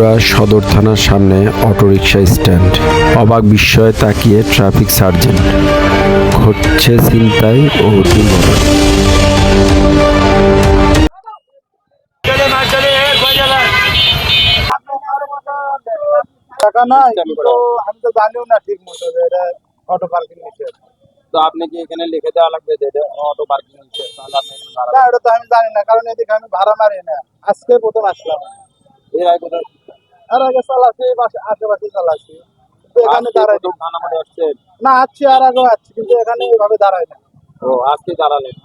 বগুড়া সদর থানার সামনে অটোরিকশা স্ট্যান্ড। অবাক বিস্ময়ে তাকিয়ে ট্রাফিক সার্জেন্ট। ঘটছে ছিনতাই ও দুর্ঘটনা। টাকা নাই, কিন্তু আমি তো জানিও না ঠিক মতো যে এটা অটো পার্কিং নিষেধ। তো আপনি কি এখানে লিখে দেওয়া লাগবে যে এটা অটো পার্কিং হচ্ছে, তাহলে আপনি এখানে না, দাঁড়াবেন? এটা তো আমি জানি না, কারণ এদিকে আমি ভাড়া মারি না, আজকে প্রথম আসলাম। এর আগে কোথাও আর আগে চালাচ্ছি, এই আশেপাশে চালাচ্ছি, কিন্তু এখানে আজকে দাঁড়াই প্রথম থানা মধ্যে আসছেন? না। আসছি, আর আগেও আসছি, কিন্তু এখানে এইভাবে দাঁড়াই না। ও আজকে দাঁড়ালেন?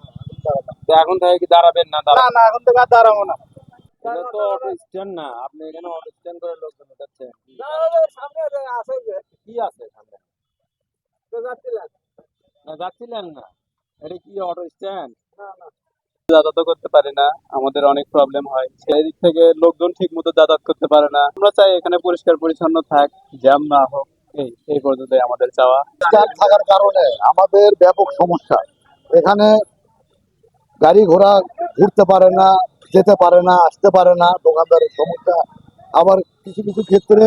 তো এখন থেকে কি দাঁড়াবেন না না দাঁড়াবেন? না, এখন থেকে আর দাঁড়াবো না। এটা তো অটো স্ট্যান্ড না, আপনি এখানে অটো স্ট্যান্ড করে লোকজন উঠাচ্ছেন। সামনে আছে যে, কি আছে সামনে? তো যাচ্ছিলাম। না যাচ্ছিলেন না, এটা কি অটো স্ট্যান্ড? না না, যাতায়াত করতে পারে না, আমাদের অনেক প্রবলেম হয়, সেই দিক থেকে লোকজন ঠিক মতো যাতায়াত করতে পারে না। আমরা চাই এখানে পরিষ্কার পরিচ্ছন্ন থাক, জ্যাম না হোক, এই পর্যন্তই আমাদের চাওয়া। স্ট্যান্ড থাকার কারণে আমাদের ব্যাপক সমস্যা। এখানে গাড়ি ঘোড়া ঘুরতে পারে না, যেতে পারে না, আসতে পারে না, দোকানদারের সমস্যা। আবার কিছু কিছু ক্ষেত্রে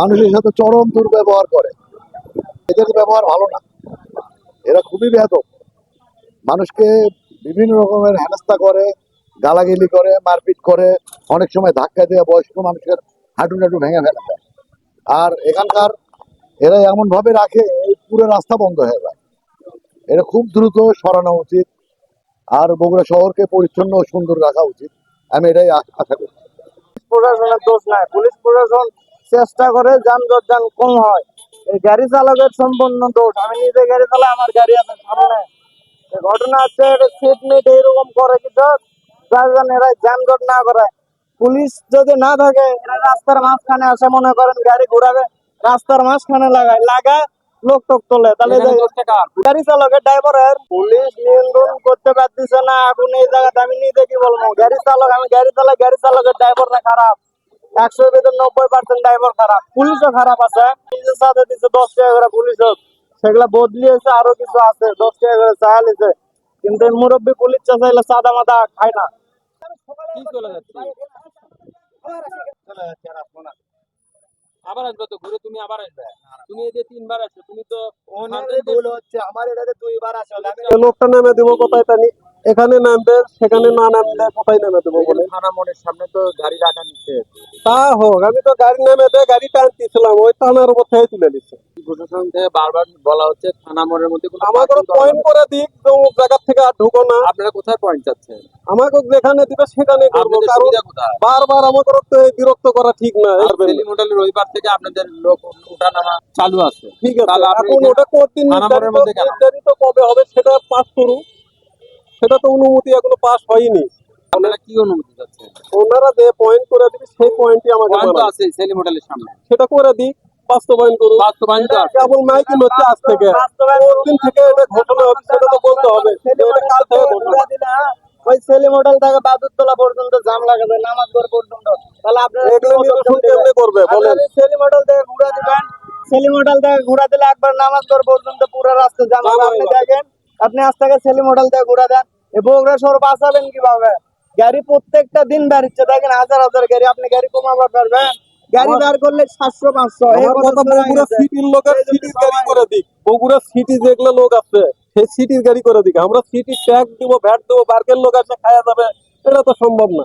মানুষের সাথে চরম দুর্ব্যবহার করে। এদের ব্যবহার ভালো না, এরা খুবই বেয়াদব। মানুষকে বিভিন্ন রকমের হেনস্থা করে, গালাগালি করে, মারপিট করে, অনেক সময় ধাক্কা দিয়ে বয়স্ক মানুষের হাঁটু টাটু ভেঙে ফেলে দেয়। আর এখানকার এরা এমন ভাবে রাখে, এই পুরো রাস্তা বন্ধ হয়ে যায়। এটা খুব দ্রুত সরানো উচিত, আর বগুড়া শহরকে পরিচ্ছন্ন ও সুন্দর রাখা উচিত। আমি এটাই আশা করি। প্রশাসনের দোষ নাই, পুলিশ প্রশাসন চেষ্টা করে যানজট যান কম হয়। এই গাড়ি চালকের সম্পূর্ণ দোষ। আমি নিজে গাড়ি চালাই, আমার গাড়ি আছে সামনে। এই ঘটনা হচ্ছে সিট মিট এইরকম করে কিছু, যার জন্য এরা যানজট না করে। পুলিশ যদি না থাকে, এরা রাস্তার মাঝখানে আসে, মনে করেন গাড়ি ঘোরাবে, রাস্তার মাঝখানে লাগায় লোক টোক তোলে, তাহলে এখানে দোষটা কার? গাড়ি চালকের, ড্রাইভারের। পুলিশ নিয়ন্ত্রণ করতে পারতেছে না। এখন এই জায়গাতে আমি নিজে কি বলবো, গাড়ি চালক, আমি গাড়ি চালাই, গাড়ি চালকের ড্রাইভাররা খারাপ। 100-র ভিতর 90% ড্রাইভার খারাপ, পুলিশও খারাপ আছে। নিজের সাথে দিচ্ছে 10 টাকা করে পুলিশ হোক, সেগুলা বদলিয়েছে, আরো কিছু আছে 10 টাকা করে চায়া লিছে। কিন্তু এই মুরব্বী পুলিশ চাইলে সাদা মাদা খায় না। কি চলে যাচ্ছে? আর আসবো না। আবার আসবে তো ঘুরে, তুমি আবার আসবে। তুমি এই যে 3 বার আসছো, তুমি তো ভুল হচ্ছে আমার, এটাতে 2 বার আসলে লোকটা নেমে দেবো কোথায়, তানি এখানে নামবে, সেখানে না নামলে কোথায় নেমে দেবো বলে। থানা মোড়ের সামনে তো গাড়ি রাখা নিচ্ছে। তা হোক, আমি তো গাড়ি নেমে দিয়ে গাড়ি টানতেছিলাম, ওই থানার উপর থেকে তুলে নিচ্ছে। প্রশাসন থেকে বারবার বলা হচ্ছে থানা মোড়ের মধ্যে কোনো আমাকে parking করা পয়েন্ট যাবে না। করে দিক, তো জায়গা থেকে আর ঢুকো না। আপনারা কোথায় পয়েন্ট চাচ্ছেন? আমাকে যেখানে দিবে সেখানে করবো, আপনাদের কারণ সুবিধা কোথায়? বারবার আমাকে তো এই বিরক্ত করা ঠিক না। সেলিম হোটেলের ওই পার থেকে আপনাদের লোক উঠানামা চালু আছে। ঠিক আছে, তাহলে আপনি এখন ওটা কতদিন থানা মোড়ের মধ্যে কেন? নির্ধারিত কবে হবে সেটা পাস করুন। সেটা তো অনুমতি এখনো পাস হয়নি। আপনারা কি অনুমতি চাচ্ছেন? ওনারা যে পয়েন্ট করে দিবে সেই পয়েন্টই আমাকে পয়েন্ট তো মানাবে। আছে সেলিম হোটেলের সামনে, সেটা করে দিক, বাস্তবায়ন করুন। বাস্তবায়ন তো আছে। কেবল মাইকিং হচ্ছে আজ থেকে, দিন থেকে এটা ঘটনা হবে সেটা তো বলতে হবে। এটা কাল থেকে ঘটনা। ওই সেলিম হোটেল থেকে বাদুরতলা পর্যন্ত জাম লাগে যায়, নামাজগড় পর্যন্ত। তাহলে আপনারা এগুলো নিরসন কেমনে করবে বলেন? সেলিম হোটেল থেকে ঘুরা দিবেন, সেলিম হোটেল থেকে ঘুরা দিলে একবার নামাজগড় পর্যন্ত পুরো রাস্তা জাম হবে। আপনি দেখেন, আপনি আজ থেকে সেলিম হোটেল থেকে ঘুরা দেন, এই বগুড়া শহর বাঁচাবেন কিভাবে? গাড়ি প্রত্যেকটা দিন বাড়ছে, দেখেন হাজার হাজার গাড়ি। আপনি গাড়ি কমাবার পারবেন? গাড়ি দাঁড় করলে 700-500। আমার কথা, বগুড়া সিটির লোকের সিটির গাড়ি করে দিক। বগুড়া সিটি যেগুলো লোক আছে সেই সিটির গাড়ি করে দিক। আমরা সিটি ট্যাক্স দিব, ভ্যাট দেবো, বার্গের লোক আছে খাওয়া যাবে, এটা তো সম্ভব না।